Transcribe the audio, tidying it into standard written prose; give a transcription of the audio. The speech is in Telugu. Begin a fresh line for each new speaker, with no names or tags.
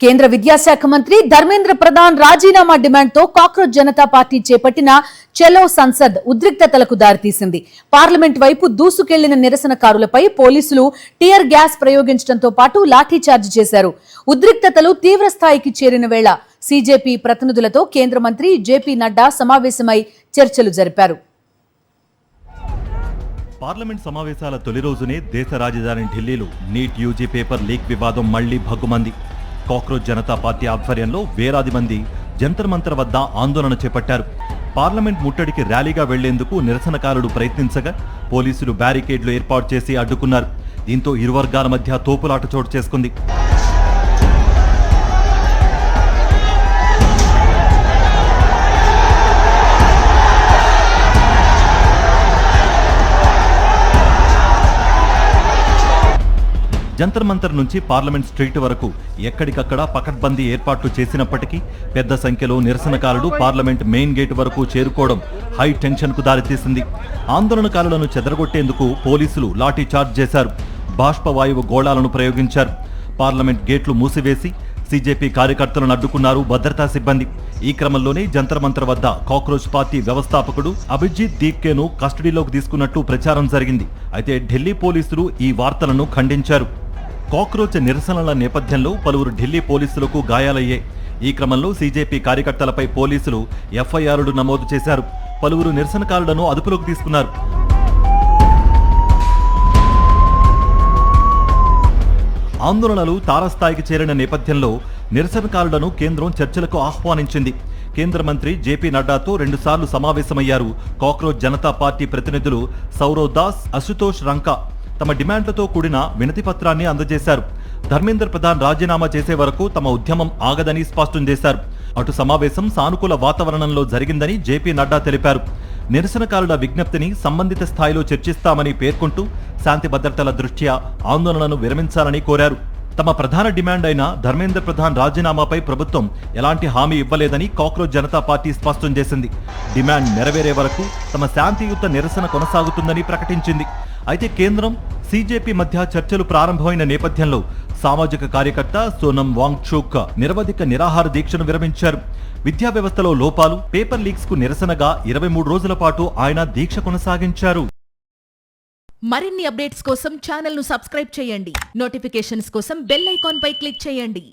కేంద్ర విద్యాశాఖ మంత్రి ధర్మేంద్ర ప్రధాన్ రాజీనామా డిమాండ్తో కాక్రోచ్ జనతా పార్టీ చేపట్టిన చలో సంసద్ ఉద్రిక్తతలకు దారితీసింది. పార్లమెంట్ వైపు దూసుకెళ్లిన నిరసనకారులపై పోలీసులు టియర్ గ్యాస్ ప్రయోగించడంతో పాటు లాఠీచార్జ్ చేశారు. ఉద్రిక్తతలు తీవ్రస్థాయికి చేరిన వేళ సీజేపీ ప్రతినిధులతో కేంద్ర మంత్రి జేపీ నడ్డా సమావేశమై చర్చలు జరిపారు.
పార్లమెంట్ సమావేశాల తొలి రోజునే దేశ రాజధాని ఢిల్లీలో నీట్ యూజీ పేపర్ లీక్ వివాదం మళ్లీ భగ్గుమంది. కాక్రోచ్ జనతా పార్టీ ఆధ్వర్యంలో వేలాది మంది జంతర్ మంతర్ వద్ద ఆందోళన చేపట్టారు. పార్లమెంట్ ముట్టడికి ర్యాలీగా వెళ్లేందుకు నిరసనకారులు ప్రయత్నించగా పోలీసులు బ్యారికేడ్లు ఏర్పాటు చేసి అడ్డుకున్నారు. దీంతో ఇరు వర్గాల మధ్య తోపులాట చోటు చేసుకుంది. జంతర్ మంతర్ నుంచి పార్లమెంట్ స్ట్రీట్ వరకు ఎక్కడికక్కడ పకడ్బందీ ఏర్పాట్లు చేసినప్పటికీ పెద్ద సంఖ్యలో నిరసనకారులు పార్లమెంట్ మెయిన్ గేట్ వరకు చేరుకోవడం హై టెన్షన్ కు దారితీసింది. ఆందోళనకారులను చెదరగొట్టేందుకు పోలీసులు లాఠీ చార్జ్ చేశారు. బాష్పవాయువు గోళాలను ప్రయోగించారు. పార్లమెంట్ గేట్లు మూసివేసి సీజేపీ కార్యకర్తలను అడ్డుకున్నారు భద్రతా సిబ్బంది. ఈ క్రమంలోనే జంతర్ మంతర్ వద్ద కాక్రోచ్ పార్టీ వ్యవస్థాపకుడు అభిజిత్ దీప్కేను కస్టడీలోకి తీసుకున్నట్టు ప్రచారం జరిగింది. అయితే ఢిల్లీ పోలీసులు ఈ వార్తలను ఖండించారు. కాక్రోచ్ నిరసనల నేపథ్యంలో పలువురు ఢిల్లీ పోలీసులకు గాయాలయ్యాయి. ఈ క్రమంలో సీజేపీ కార్యకర్తలపై పోలీసులు ఎఫ్ఐఆర్లు నమోదు చేశారు. పలువురు నిరసనకారులను అదుపులోకి తీసుకున్నారు. ఆందోళనలు తారస్థాయికి చేరిన నేపథ్యంలో నిరసనకారులను కేంద్రం చర్చలకు ఆహ్వానించింది. కేంద్ర మంత్రి జేపీ నడ్డాతో 2 సార్లు సమావేశమయ్యారు కాక్రోచ్ జనతా పార్టీ ప్రతినిధులు సౌరవ్ దాస్, అశుతోష్ రంకా. తమ డిమాండ్లతో కూడిన వినతి పత్రాన్ని అందజేశారు. ధర్మేంద్ర ప్రధాన్ రాజీనామా చేసే వరకు తమ ఉద్యమం ఆగదని స్పష్టం చేశారు. అటు సమావేశం సానుకూల వాతావరణంలో జరిగిందని జేపీ నడ్డా తెలిపారు. నిరసనకారుల విజ్ఞప్తిని సంబంధిత స్థాయిలో చర్చిస్తామని పేర్కొంటూ శాంతి భద్రతల దృష్ట్యా ఆందోళనను విరమించాలని కోరారు. తమ ప్రధాన డిమాండ్ అయిన ధర్మేంద్ర ప్రధాన్ రాజీనామాపై ప్రభుత్వం ఎలాంటి హామీ ఇవ్వలేదని కాక్రోచ్ జనతా పార్టీ స్పష్టం చేసింది. డిమాండ్ నెరవేరే వరకు తమ శాంతియుత నిరసన కొనసాగుతుందని ప్రకటించింది. అయితే కేంద్రం, సీజేపీ మధ్య చర్చలు ప్రారంభమైన నేపథ్యంలో సామాజిక కార్యకర్త సోనం వాంగ్చుక్ నిరవధిక నిరాహార దీక్షను విరమించారు. విద్యా వ్యవస్థలో లోపాలు, పేపర్ లీక్స్ కు నిరసనగా 23 రోజుల పాటు ఆయన దీక్ష కొనసాగించారు.
మరిన్ని అప్డేట్స్ కోసం ఛానల్ ను సబ్స్క్రైబ్ చేయండి. నోటిఫికేషన్స్ కోసం బెల్ ఐకాన్ పై క్లిక్ చేయండి.